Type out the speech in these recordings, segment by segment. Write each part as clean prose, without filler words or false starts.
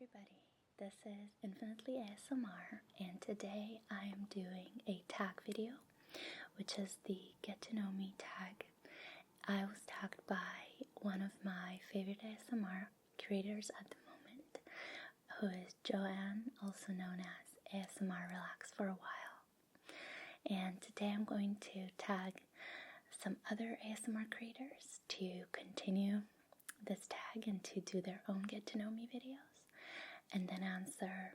everybody, this is Infinitely ASMR, and today I am doing a tag video, which is the Get to Know Me tag. I was tagged by one of my favorite ASMR creators at the moment, who is Joanne, also known as ASMR Relax for a while. And today I'm going to tag some other ASMR creators to continue this tag and to do their own Get to Know Me videos, and then answer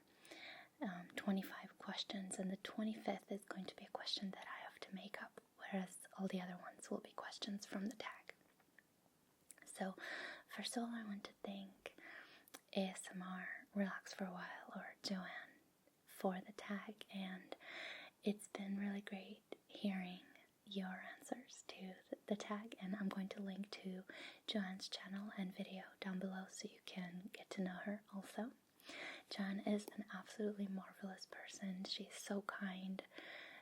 25 questions, and the 25th is going to be a question that I have to make up, whereas all the other ones will be questions from the tag. So first of all, I want to thank ASMR Relax for a while, or Joanne, for the tag, and it's been really great hearing your answers to the tag, and I'm going to link to Joanne's channel and video down below so you can get to know her also. Joanne is an absolutely marvelous person. She's so kind,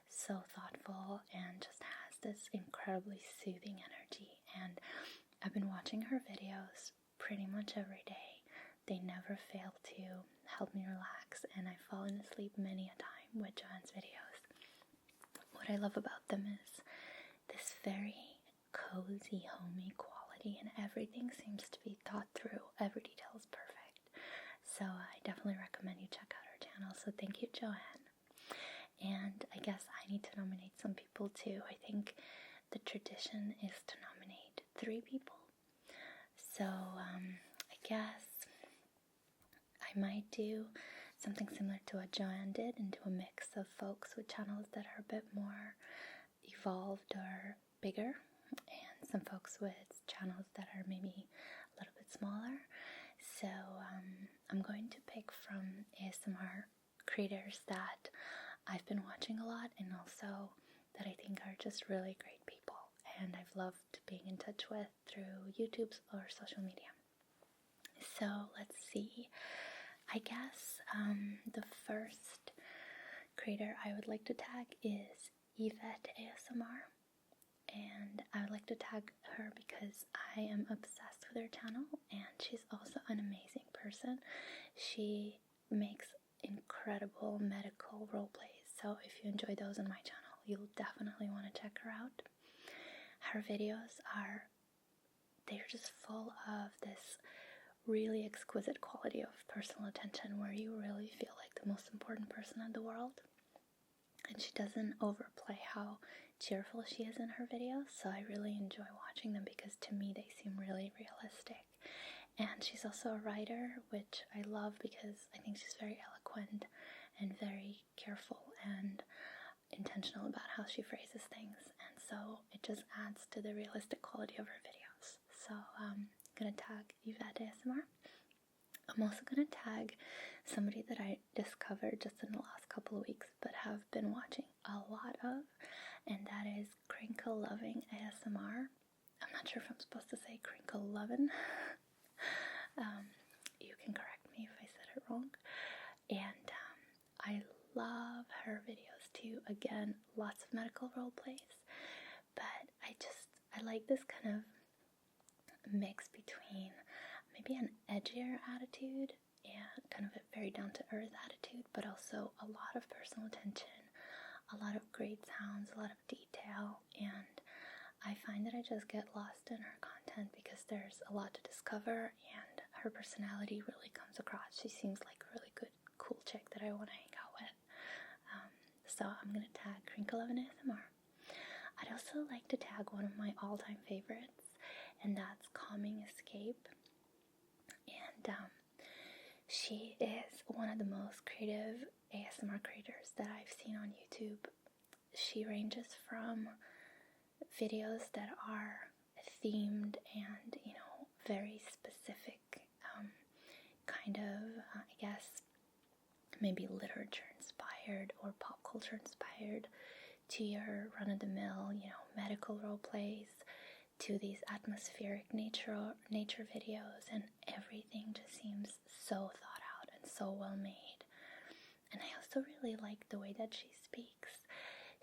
so thoughtful, and just has this incredibly soothing energy, and I've been watching her videos pretty much every day. They never fail to help me relax, and I've fallen asleep many a time with Joanne's videos. What I love about them is this very cozy, homey quality, and everything seems to be thought through. Every detail is perfect. So I definitely recommend you check out her channel. So thank you, Joanne. And I guess I need to nominate some people too. I think the tradition is to nominate 3 people. So I guess I might do something similar to what Joanne did and do a mix of folks with channels that are a bit more evolved or bigger, and some folks with channels that are maybe a little bit smaller. So I'm going to pick from ASMR creators that I've been watching a lot, and also that I think are just really great people, and I've loved being in touch with through YouTube or social media. So let's see. I guess the first creator I would like to tag is Yvette ASMR, and I would like to tag her because I am obsessed with her channel, and she's also an amazing person. She makes incredible medical role plays, so if you enjoy those on my channel, you'll definitely want to check her out. Her videos they're just full of this really exquisite quality of personal attention where you really feel like the most important person in the world. And she doesn't overplay how cheerful she is in her videos, so I really enjoy watching them because to me they seem really realistic. And she's also a writer, which I love because I think she's very eloquent and very careful and intentional about how she phrases things, and so it just adds to the realistic quality of her videos. So I'm going to tag Yvette ASMR. I'm also going to tag somebody that I discovered just in the last couple of weeks but have been watching a lot of, and that is Crinkle Loving ASMR. I'm not sure if I'm supposed to say Crinkle Lovin'. You can correct me if I said it wrong. And I love her videos too. Again, lots of medical role plays, but I like this kind of mix between maybe an edgier attitude and kind of a very down-to-earth attitude, but also a lot of personal attention, a lot of great sounds, a lot of detail, and I find that I just get lost in her content because there's a lot to discover, and her personality really comes across. She seems like a really good, cool chick that I want to hang out with. So I'm going to tag Crinkle Lovin' ASMR. I'd also like to tag one of my all-time favorites, and that's Calming Escape. And she is one of the most creative ASMR creators that I've seen on YouTube. She ranges from videos that are themed and, very specific, kind of, I guess, maybe literature inspired or pop culture inspired, to your run-of-the-mill, medical role plays, to these atmospheric nature videos, and everything just seems so thought out and so well made. And I also really like the way that she speaks.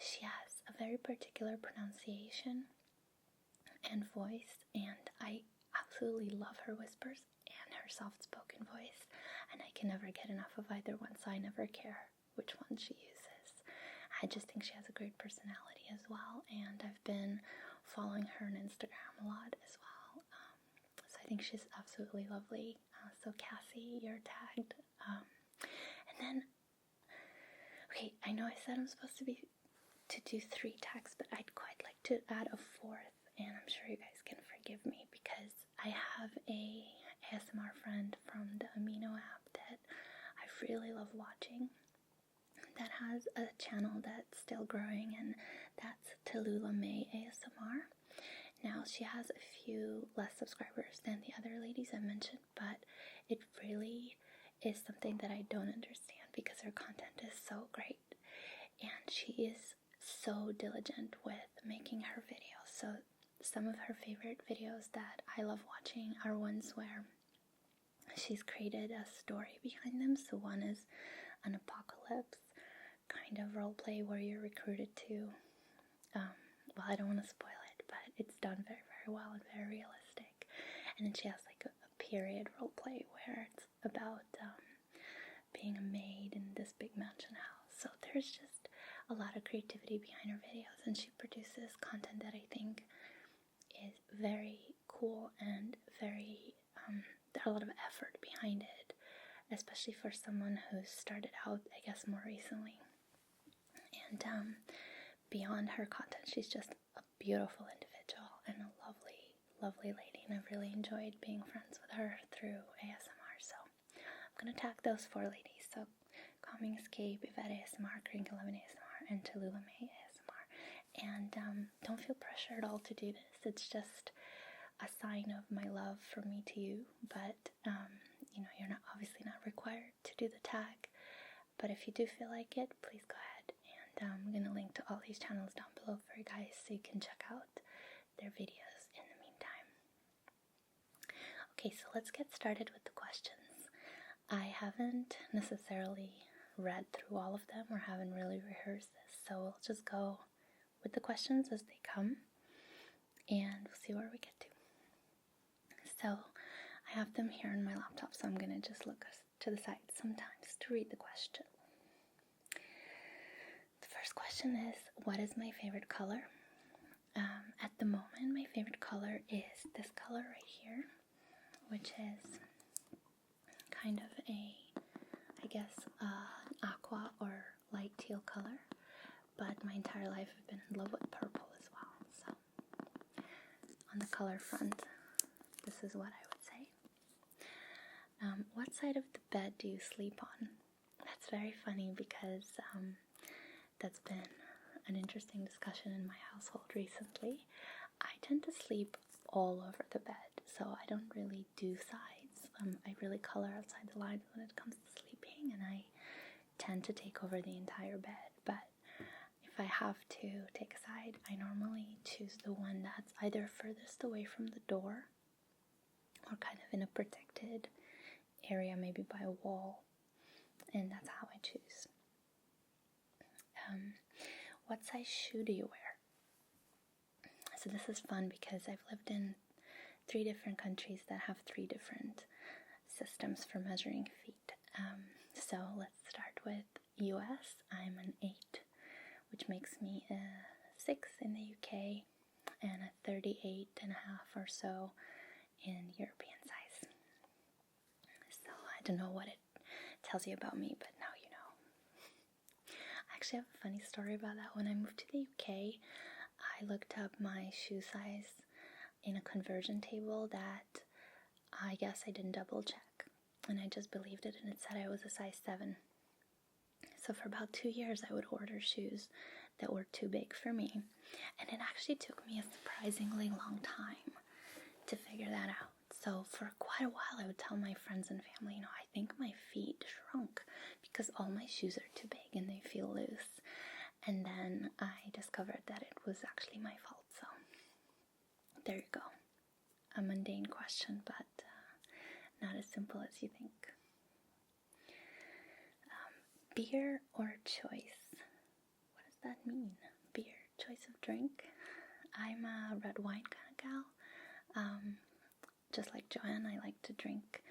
She has a very particular pronunciation and voice, and I absolutely love her whispers and her soft-spoken voice, and and I can never get enough of either one, so I never care which one she uses. I just think she has a great personality as well, and I've been following her on Instagram a lot as well. So I think she's absolutely lovely. So Cassie, you're tagged. And then, okay, I know I said I'm supposed to do 3 tags, but I'd quite like to add a 4th, and I'm sure you guys can forgive me because I have a ASMR friend from the Amino app that I really love watching that has a channel that's still growing, and that's Tallulah May ASMR. Now, she has a few less subscribers than the other ladies I mentioned, but it really is something that I don't understand because her content is so great, and she is so diligent with making her videos. So some of her favorite videos that I love watching are ones where she's created a story behind them. So one is an apocalypse kind of role play where you're recruited to, well, I don't want to spoil it, but it's done very, very well and very realistic. And then she has like a period role play where it's about being a maid in this big mansion house. So there's just a lot of creativity behind her videos, and she produces content that I think is very cool and very, there's a lot of effort behind it, especially for someone who's started out, I guess, more recently. And beyond her content, she's just a beautiful individual and a lovely, lovely lady, and I've really enjoyed being friends with her through ASMR. So I'm going to tag those 4 ladies. So Calming Escape, Yvette ASMR, Crinkle 11 ASMR, and Tallulah May ASMR. And don't feel pressure at all to do this. It's just a sign of my love from me to you. But, you know, you're obviously not required to do the tag. But if you do feel like it, please go ahead. And I'm going to link to all these channels down below for you guys so you can check out their videos in the meantime. Okay, so let's get started with the questions. I haven't necessarily read through all of them or haven't really rehearsed this, so we'll just go with the questions as they come and we'll see where we get to. So I have them here on my laptop, so I'm going to just look to the side sometimes to read the question. The first question is, what is my favorite color? At the moment, my favorite color is this color right here, which is kind of a, I guess, aqua or light teal color, but my entire life I've been in love with purple as well. So on the color front, this is what I would say. What side of the bed do you sleep on? That's very funny because that's been an interesting discussion in my household recently. I tend to sleep all over the bed, so I don't really do sides. I really color outside the lines when it comes to sleeping, and I tend to take over the entire bed. But if I have to take a side, I normally choose the one that's either furthest away from the door or kind of in a protected area, maybe by a wall, and that's how I choose. What size shoe do you wear? So this is fun because I've lived in 3 different countries that have 3 different systems for measuring feet. So let's start with US. I'm an 8, which makes me a 6 in the UK and a 38 and a half or so in European size. So I don't know what it tells you about me, but now you know. I actually have a funny story about that. When I moved to the UK, I looked up my shoe size in a conversion table that I guess I didn't double check, and I just believed it, and it said I was a size 7. So for about 2 years I would order shoes that were too big for me, and it actually took me a surprisingly long time to figure that out. So for quite a while I would tell my friends and family, you know, I think my feet shrunk because all my shoes are too big and they feel loose. And then I discovered that it was actually my fault. So there you go. A mundane question, but not as simple as you think. Beer or choice? What does that mean? Beer, choice of drink? I'm a red wine kind of gal. Just like Joanne, I like to drink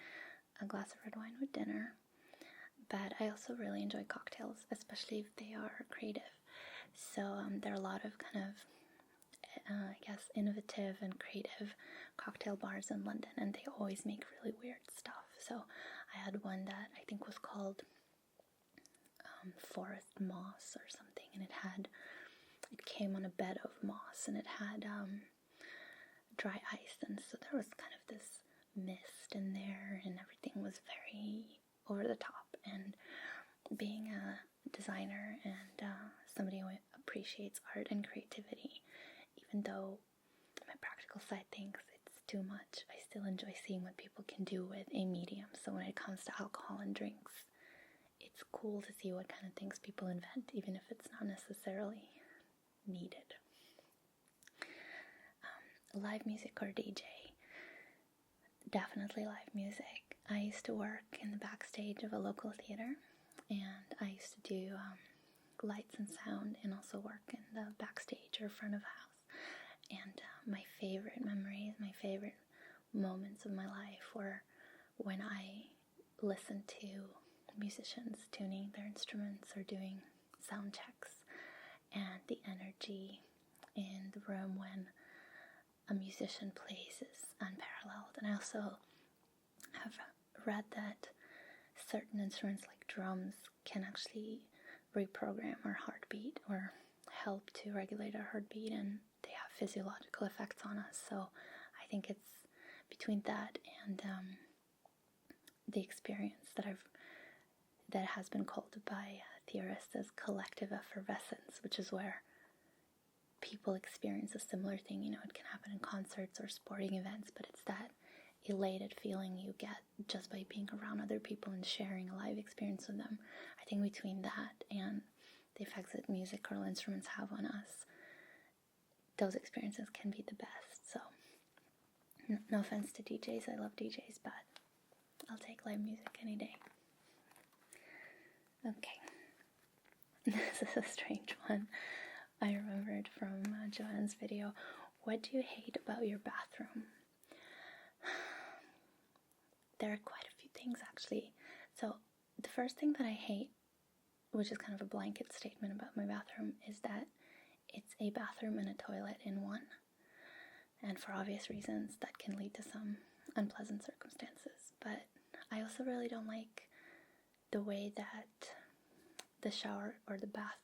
a glass of red wine with dinner, but I also really enjoy cocktails, especially if they are creative. So there are a lot of kind of, I guess, innovative and creative cocktail bars in London, and they always make really weird stuff. So I had one that I think was called Forest Moss or something, and it came on a bed of moss, and it had dry ice, and so there was kind of this mist in there, and everything was very over the top. And being a designer and somebody who appreciates art and creativity, even though my practical side thinks it's too much, I still enjoy seeing what people can do with a medium. So when it comes to alcohol and drinks, it's cool to see what kind of things people invent, even if it's not necessarily needed. Live music or DJ? Definitely live music. I used to work in the backstage of a local theater, and I used to do lights and sound, and also work in the backstage or front of house. And my favorite memories, my favorite moments of my life were when I listened to musicians tuning their instruments or doing sound checks, and the energy in the room when a musician plays is unparalleled. And I also have read that certain instruments like drums can actually reprogram our heartbeat or help to regulate our heartbeat, and they have physiological effects on us. So I think it's between that and the experience that has been called by theorists as collective effervescence, which is where people experience a similar thing. You know, it can happen in concerts or sporting events, but it's that elated feeling you get just by being around other people and sharing a live experience with them. I think between that and the effects that musical instruments have on us, those experiences can be the best. So no offense to DJs, I love DJs, but I'll take live music any day. Okay, this is a strange one. I remembered from Joanne's video. What do you hate about your bathroom? There are quite a few things, actually. So the first thing that I hate, which is kind of a blanket statement about my bathroom, is that it's a bathroom and a toilet in one. And for obvious reasons, that can lead to some unpleasant circumstances. But I also really don't like the way that the shower or the bath,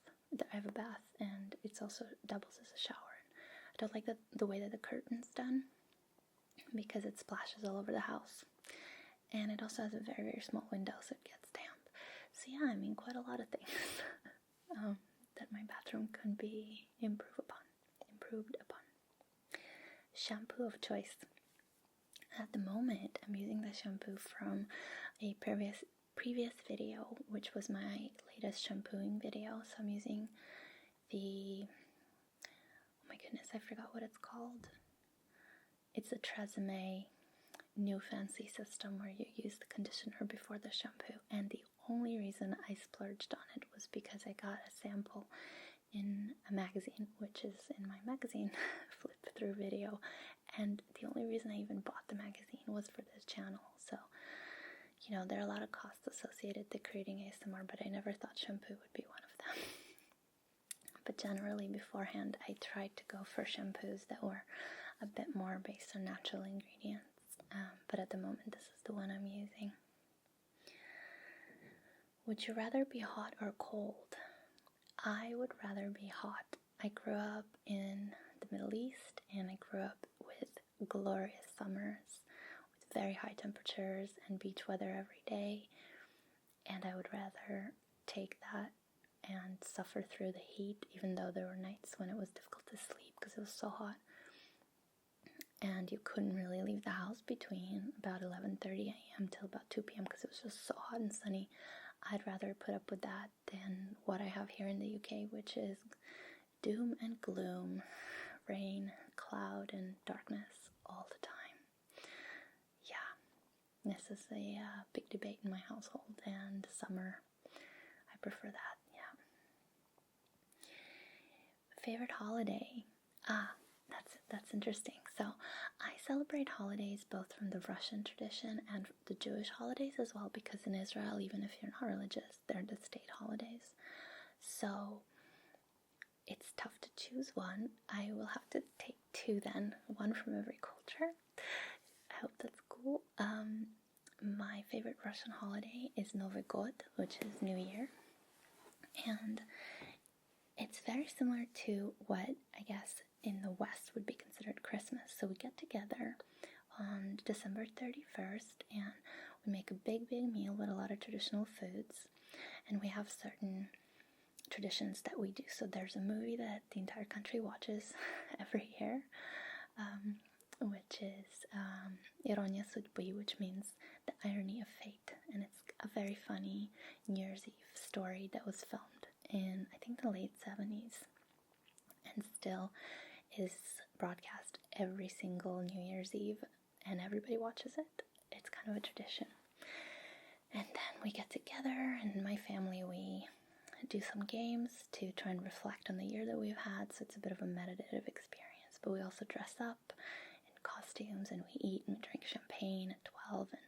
I have a bath and it's also doubles as a shower. I don't like the way that the curtain's done, because it splashes all over the house. And it also has a very, very small window, so it gets damp. So yeah, I mean, quite a lot of things that my bathroom can be improved upon. Shampoo of choice. At the moment, I'm using the shampoo from a previous video, which was my latest shampooing video. So I'm using the, oh my goodness, I forgot what it's called. It's a Tresemme new fancy system where you use the conditioner before the shampoo. And the only reason I splurged on it was because I got a sample in a magazine, which is in my magazine flip through video. And the only reason I even bought the magazine was for this channel. So, you know, there are a lot of costs associated to creating ASMR, but I never thought shampoo would be one of them. But generally beforehand, I tried to go for shampoos that were a bit more based on natural ingredients. But at the moment, this is the one I'm using. Would you rather be hot or cold? I would rather be hot. I grew up in the Middle East, and I grew up with glorious summers with very high temperatures and beach weather every day. And I would rather take that and suffer through the heat, even though there were nights when it was difficult to sleep because it was so hot. And you couldn't really leave the house between about 11:30 a.m. till about 2 p.m. because it was just so hot and sunny. I'd rather put up with that than what I have here in the UK, which is doom and gloom, rain, cloud, and darkness all the time. Yeah, this is a big debate in my household, and summer, I prefer that, yeah. Favorite holiday? that's interesting. So I celebrate holidays both from the Russian tradition and the Jewish holidays as well, because in Israel, even if you're not religious, they're the state holidays. So it's tough to choose one. I will have to take two then, one from every culture. I hope that's cool. My favorite Russian holiday is Novy God, which is New Year. And it's very similar to what I guess in the West would be considered Christmas. So we get together on December 31st and we make a big meal with a lot of traditional foods, and we have certain traditions that we do. So there's a movie that the entire country watches every year, which is Ironia Судьбы, which means the irony of fate, and it's a very funny New Year's Eve story that was filmed in, I think, the late 70s, and still is broadcast every single New Year's Eve, and everybody watches it. It's kind of a tradition. And then we get together, and my family, we do some games to try and reflect on the year that we've had, so it's a bit of a meditative experience. But we also dress up in costumes, and we eat and we drink champagne at 12, and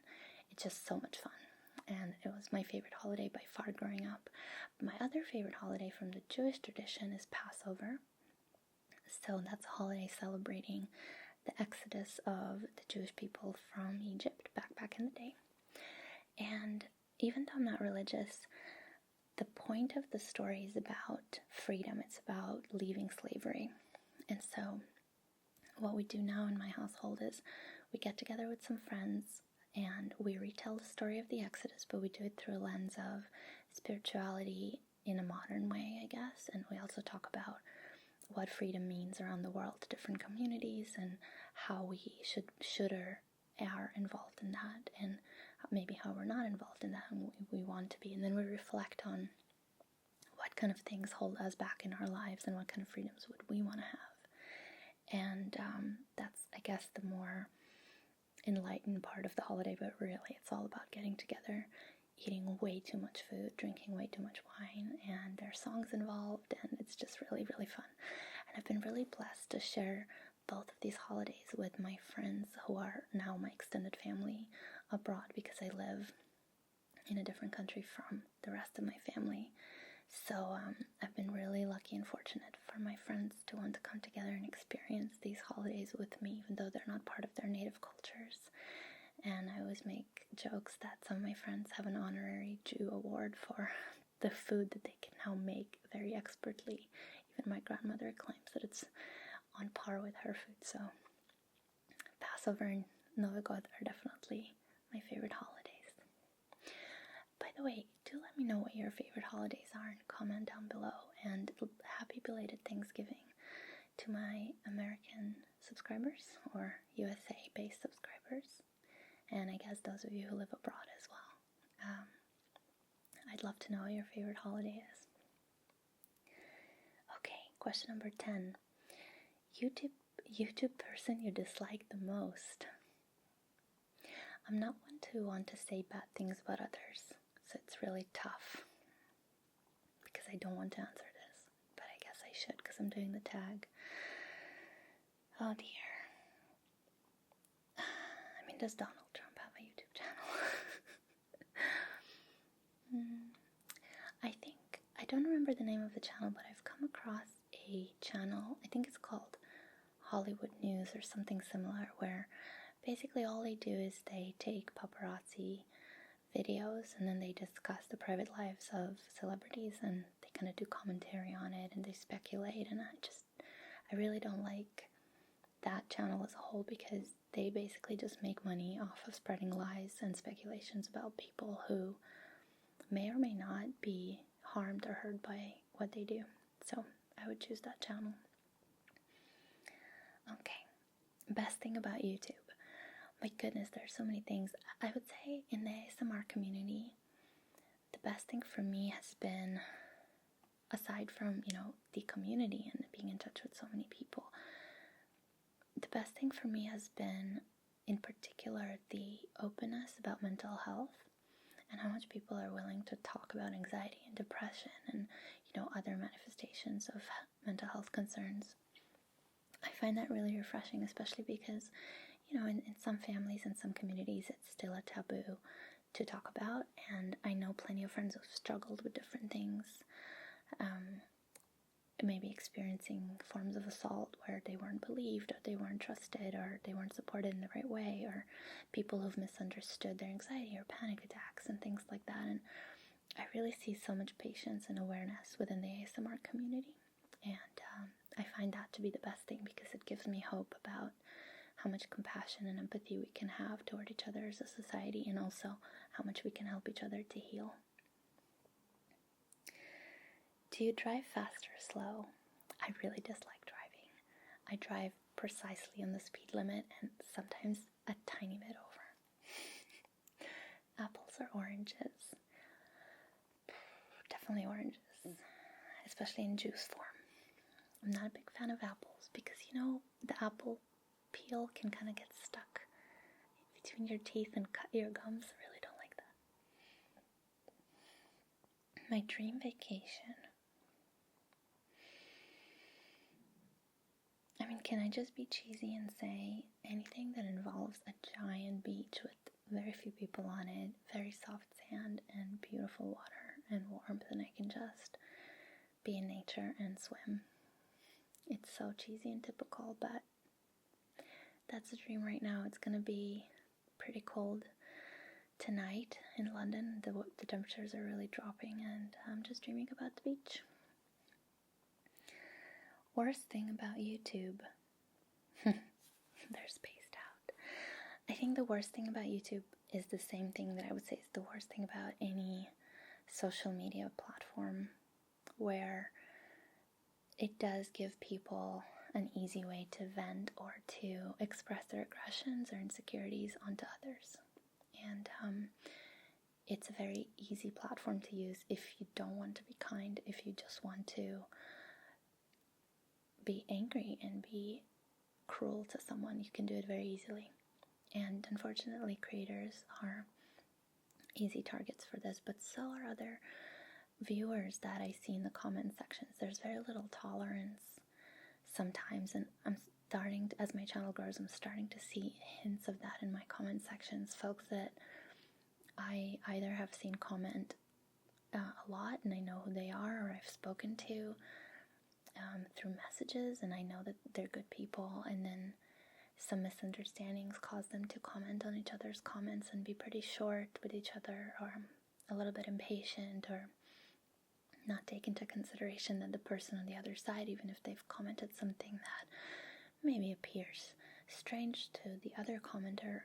it's just so much fun. And it was my favorite holiday by far growing up. My other favorite holiday from the Jewish tradition is Passover. So that's a holiday celebrating the exodus of the Jewish people from Egypt back in the day. And even though I'm not religious, the point of the story is about freedom. It's about leaving slavery. And so what we do now in my household is we get together with some friends and we retell the story of the Exodus, but we do it through a lens of spirituality in a modern way, I guess. And we also talk about what freedom means around the world to different communities and how we should or are involved in that, and maybe how we're not involved in that and we want to be. And then we reflect on what kind of things hold us back in our lives and what kind of freedoms would we want to have. And that's, I guess, the more enlightened part of the holiday, but really it's all about getting together, eating way too much food, drinking way too much wine, and there are songs involved, and it's just really fun. And I've been really blessed to share both of these holidays with my friends who are now my extended family abroad, because I live in a different country from the rest of my family. So I've been really lucky and fortunate for my friends to want to come together and experience these holidays with me, even though they're not part of their native cultures. And I always make jokes that some of my friends have an honorary Jew award for the food that they can now make very expertly. Even my grandmother claims that it's on par with her food. So Passover and Novy God are definitely my favorite holidays. By the way, do let me know what your favorite holidays are and comment down below. And happy belated Thanksgiving to my American subscribers or USA-based subscribers. And I guess those of you who live abroad as well. I'd love to know what your favorite holiday is. Okay, question number 10. YouTube person you dislike the most. I'm not one to want to say bad things about others, so it's really tough because I don't want to answer this, but I guess I should because I'm doing the tag. Oh dear. I mean, does Donald Trump have a YouTube channel? I don't remember the name of the channel, but I've come across a channel, I think it's called Hollywood News or something similar, where basically all they do is they take paparazzi videos and then they discuss the private lives of celebrities and they kind of do commentary on it and they speculate, and I really don't like that channel as a whole because they basically just make money off of spreading lies and speculations about people who may or may not be harmed or hurt by what they do. So I would choose that channel. Okay, best thing about YouTube. My goodness, there's so many things. I would say in the ASMR community, the best thing for me has been, aside from, the community and being in touch with so many people, the best thing for me has been, in particular, the openness about mental health and how much people are willing to talk about anxiety and depression and, other manifestations of mental health concerns. I find that really refreshing, especially because, you know, in some families and some communities, it's still a taboo to talk about. And I know plenty of friends who've struggled with different things, maybe experiencing forms of assault where they weren't believed, or they weren't trusted, or they weren't supported in the right way, or people who've misunderstood their anxiety or panic attacks and things like that. And I really see so much patience and awareness within the ASMR community, and I find that to be the best thing, because it gives me hope about how much compassion and empathy we can have toward each other as a society, and also how much we can help each other to heal. Do you drive fast or slow? I really dislike driving. I drive precisely on the speed limit, and sometimes a tiny bit over. Apples or oranges? Definitely oranges, especially in juice form. I'm not a big fan of apples because, you know, the apple peel can kind of get stuck between your teeth and cut your gums. I really don't like that. My dream vacation. I mean, can I just be cheesy and say anything that involves a giant beach with very few people on it, very soft sand and beautiful water and warmth, and I can just be in nature and swim. It's so cheesy and typical, but that's a dream right now. It's going to be pretty cold tonight in London. The temperatures are really dropping, and I'm just dreaming about the beach. Worst thing about YouTube. They're spaced out. I think the worst thing about YouTube is the same thing that I would say is the worst thing about any social media platform, where it does give people an easy way to vent or to express their aggressions or insecurities onto others. And it's a very easy platform to use if you don't want to be kind, if you just want to be angry and be cruel to someone. You can do it very easily. And unfortunately, creators are easy targets for this, but so are other viewers that I see in the comment sections. There's very little tolerance sometimes, and I'm starting to, as my channel grows, I'm starting to see hints of that in my comment sections. Folks that I either have seen comment a lot and I know who they are, or I've spoken to through messages and I know that they're good people, and then some misunderstandings cause them to comment on each other's comments and be pretty short with each other, or a little bit impatient, or not take into consideration that the person on the other side, even if they've commented something that maybe appears strange to the other commenter,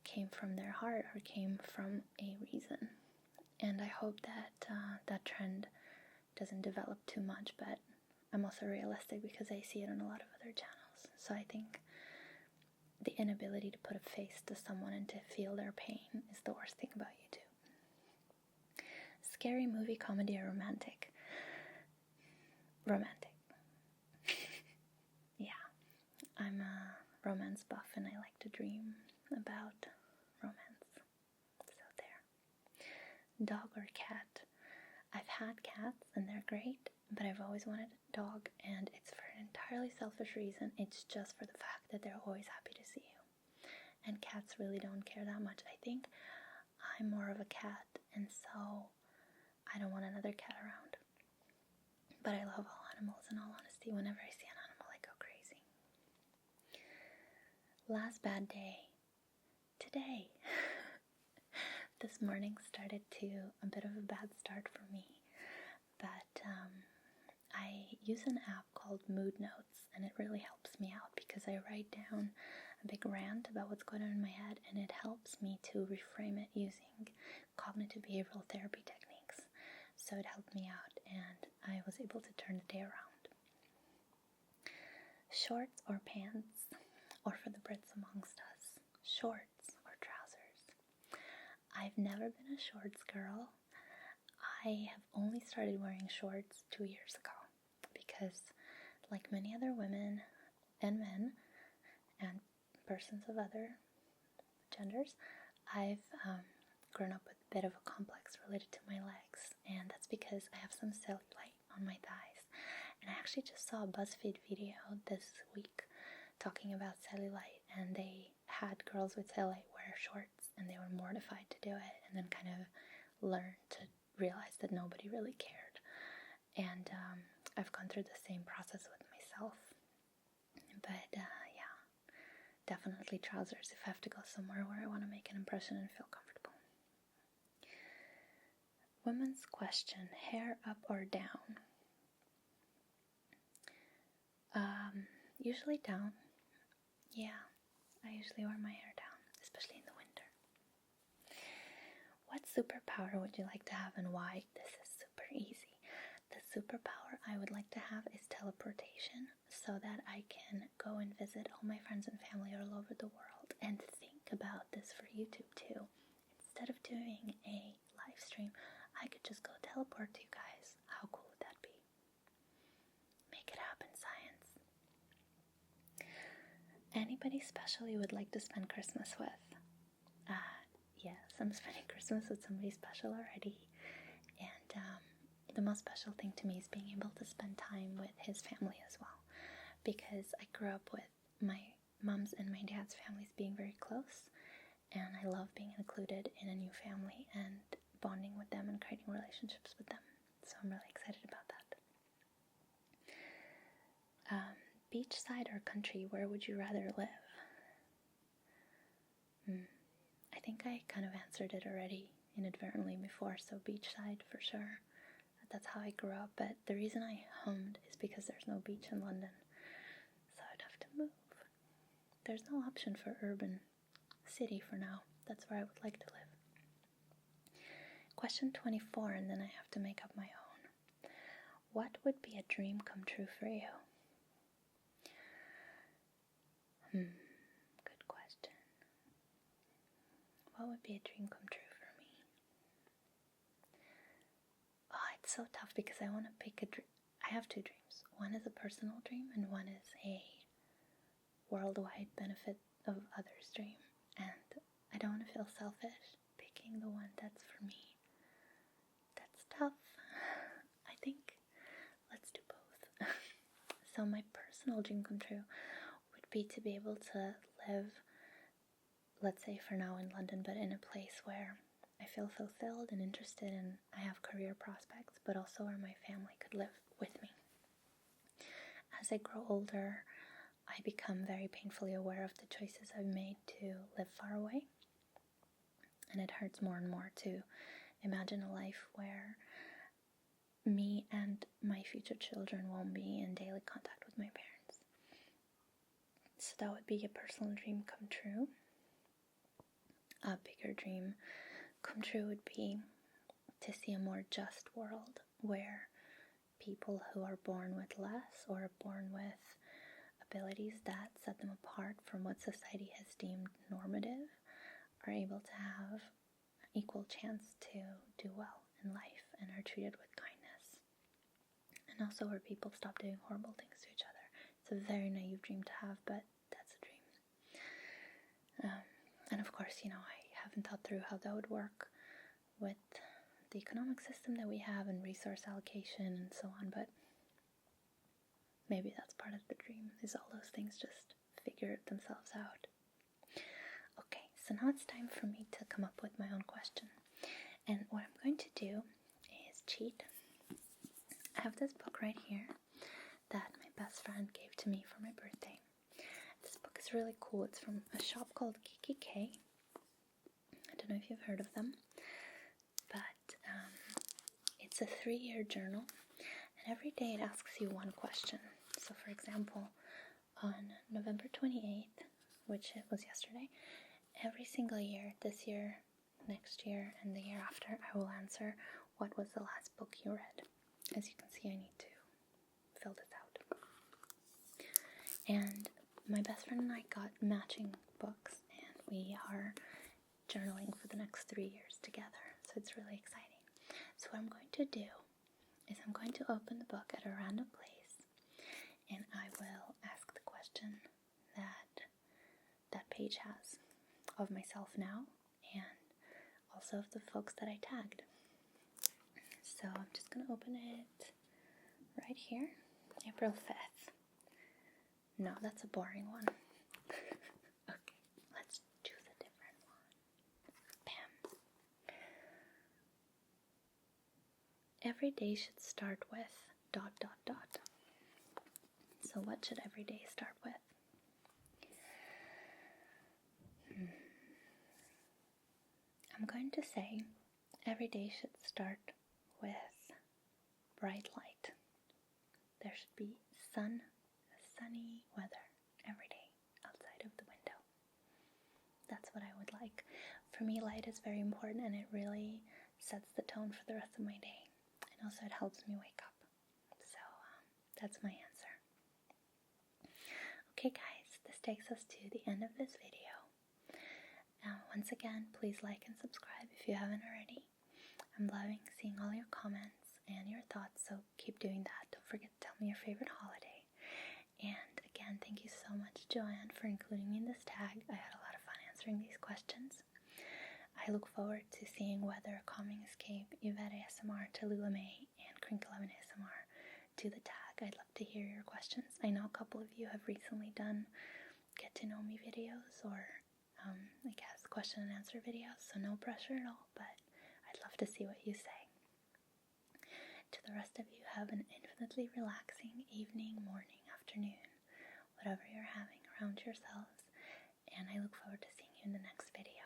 came from their heart or came from a reason. And I hope that that trend doesn't develop too much, but I'm also realistic because I see it on a lot of other channels. So I think the inability to put a face to someone and to feel their pain is the worst thing about YouTube. Scary movie, comedy, or romantic? Romantic. Yeah, I'm a romance buff and I like to dream about romance. So there. Dog or cat? I've had cats and they're great, but I've always wanted a dog, and it's for an entirely selfish reason. It's just for the fact that they're always happy to see you. And cats really don't care that much. I think I'm more of a cat, and so I don't want another cat around. But I love all animals, in all honesty. Whenever I see an animal, I go crazy. Last bad day. Today. This morning started to a bit of a bad start for me. But I use an app called Mood Notes, and it really helps me out because I write down a big rant about what's going on in my head, and it helps me to reframe it using cognitive behavioral therapy techniques. So it helped me out, and I was able to turn the day around. Shorts or pants? Or for the Brits amongst us, shorts or trousers? I've never been a shorts girl. I have only started wearing shorts 2 years ago because, like many other women and men and persons of other genders, I've grown up with a bit of a complex related to my legs, and that's because I have some cellulite on my thighs. And I actually just saw a BuzzFeed video this week talking about cellulite, and they had girls with cellulite wear shorts, and they were mortified to do it, and then kind of learned to realize that nobody really cared. And I've gone through the same process with myself. But yeah, definitely trousers if I have to go somewhere where I want to make an impression and feel comfortable. Women's question, hair up or down? Usually down. Yeah, I usually wear my hair down, especially in the winter. What superpower would you like to have and why? This is super easy. The superpower I would like to have is teleportation, so that I can go and visit all my friends and family all over the world. And think about this for YouTube too. Instead of doing a live stream, I could just go teleport to you guys. How cool would that be? Make it happen, science. Anybody special you would like to spend Christmas with? Yes, I'm spending Christmas with somebody special already. And the most special thing to me is being able to spend time with his family as well. Because I grew up with my mom's and my dad's families being very close. And I love being included in a new family and bonding with them and creating relationships with them. So I'm really excited about that. Beachside or country, where would you rather live? I think I kind of answered it already inadvertently before, so beachside for sure. That's how I grew up, but the reason I hummed is because there's no beach in London, so I'd have to move. There's no option for urban city for now. That's where I would like to live. Question 24, and then I have to make up my own. What would be a dream come true for you? Good question. What would be a dream come true for me? Oh, it's so tough because I want to pick a dream. I have two dreams. One is a personal dream and one is a worldwide benefit of others' dream. And I don't want to feel selfish picking the one that's for me. That's tough. I think let's do both. So my personal dream come true would be to be able to live, let's say for now in London, but in a place where I feel fulfilled and interested and I have career prospects, but also where my family could live with me. As I grow older, I become very painfully aware of the choices I've made to live far away. And it hurts more and more to imagine a life where me and my future children won't be in daily contact with my parents. So that would be a personal dream come true. A bigger dream come true would be to see a more just world where people who are born with less or born with abilities that set them apart from what society has deemed normative are able to have an equal chance to do well in life and are treated with kindness. And also where people stop doing horrible things to each other. It's a very naive dream to have, but that's a dream. And of course, I haven't thought through how that would work with the economic system that we have and resource allocation and so on, but maybe that's part of the dream, is all those things just figure themselves out. Okay, so now it's time for me to come up with my own question. And what I'm going to do is cheat. I have this book right here that my best friend gave to me for my birthday. This book is really cool. It's from a shop called Kiki K. I don't know if you've heard of them, but it's a 3-year journal, and every day it asks you one question. So for example, on November 28th, which it was yesterday, every single year, this year, next year, and the year after, I will answer, what was the last book you read? As you can see, I need to fill this out. And my best friend and I got matching books, and we are journaling for the next 3 years together, so it's really exciting. So what I'm going to do is I'm going to open the book at a random place, and I will ask the question that that page has of myself now, and also of the folks that I tagged. So I'm just going to open it right here, April 5th. No, that's a boring one. Okay, let's choose a different one. Bam. Every day should start with ... So what should every day start with? I'm going to say every day should start with bright light. There should be sunny weather every day outside of the window. That's what I would like. For me, light is very important, and it really sets the tone for the rest of my day. And also it helps me wake up. So that's my answer. Okay guys, this takes us to the end of this video. Once again, please like and subscribe if you haven't already. I'm loving seeing all your comments and your thoughts, so keep doing that. Don't forget to tell me your favorite holiday. And again, thank you so much, Joanne, for including me in this tag. I had a lot of fun answering these questions. I look forward to seeing whether Calming Escape, Yvette ASMR, Tallulah May, and Crinkle11 ASMR do the tag. I'd love to hear your questions. I know a couple of you have recently done get to know me videos, or I guess question and answer videos, so no pressure at all, but I'd love to see what you say. To the rest of you, have an infinitely relaxing evening, morning, afternoon, whatever you're having around yourselves, and I look forward to seeing you in the next video.